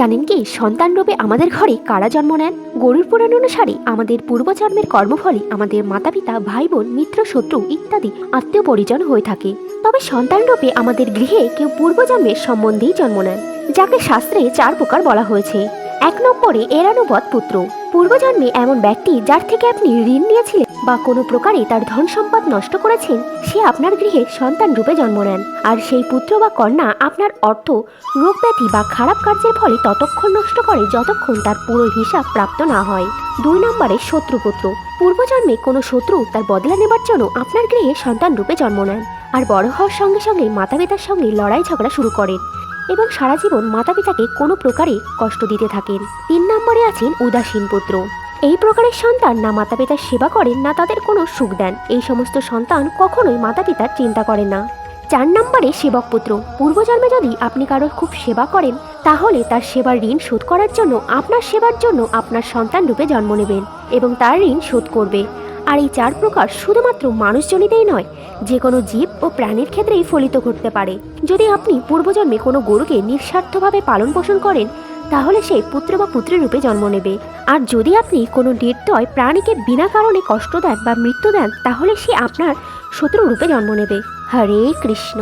জানেন কি সন্তান রূপে আমাদের ঘরে কারা জন্ম নেন? গরুর পুরাণ অনুসারে আমাদের পূর্বজন্মের কর্মফলে আমাদের মাতা পিতা, ভাই বোন, মিত্র, শত্রু ইত্যাদি আত্মীয় পরিজন হয়ে থাকে। তবে সন্তান রূপে আমাদের গৃহে কেউ পূর্বজন্মের সম্বন্ধেই জন্ম নেন, যাকে শাস্ত্রে 4 প্রকার বলা হয়েছে। 1 নম্বরে এরানুবৎ পুত্র। পূর্বজন্মে এমন ব্যক্তি যার থেকে আপনি ঋণ নিয়েছিলেন বা কোনো প্রকারে তার ধন সম্পদ নষ্ট করেছেন, সে আপনার গৃহে সন্তান রূপে জন্ম নেন। আর সেই পুত্র বা কন্যা আপনার অর্থ, রোগ ব্যাধি বা খারাপ কার্যের ফলে ততক্ষণ নষ্ট করে যতক্ষণ তার পুরো হিসাব প্রাপ্ত না হয়। 2 নম্বরে শত্রুপুত্র। পূর্বজন্মে কোনো শত্রু তার বদলা নেবার জন্য আপনার গৃহে সন্তান রূপে জন্ম নেন, আর বড় হওয়ার সঙ্গে সঙ্গে মাতা পিতার সঙ্গে লড়াই ঝগড়া শুরু করেন এবং সারা জীবন মাতা পিতাকে কোনো প্রকারে কষ্ট দিতে থাকেন। 3 নম্বরে আছেন উদাসীন পুত্র। এই প্রকারের সন্তান না মাতা পিতার সেবা করেন, না তাদের কোনো সুখ দেন। এই সমস্ত সন্তান কখনোই মাতা পিতার চিন্তা করেন না। 4 নম্বরে সেবক পুত্র। পূর্বজন্মে যদি আপনি কারোর খুব সেবা করেন, তাহলে তার সেবার ঋণ শোধ করার জন্য আপনার সেবার জন্য আপনার সন্তান রূপে জন্ম নেবেন এবং তার ঋণ শোধ করবে। আর এই 4 প্রকার শুধুমাত্র মানুষজনিতেই নয়, যে কোনো জীব ও প্রাণীর ক্ষেত্রেই ফলিত করতে পারে। যদি আপনি পূর্বজন্মে কোনো গরুকে নিঃস্বার্থভাবে পালন পোষণ করেন, তাহলে সে পুত্র বা পুত্রী রূপে জন্ম নেবে। আর যদি আপনি কোনো নির্দয় প্রাণীকে বিনা কারণে কষ্ট দেন বা মৃত্যু দেন, তাহলে সে আপনার শত্রু রূপে জন্ম নেবে। হরে কৃষ্ণ।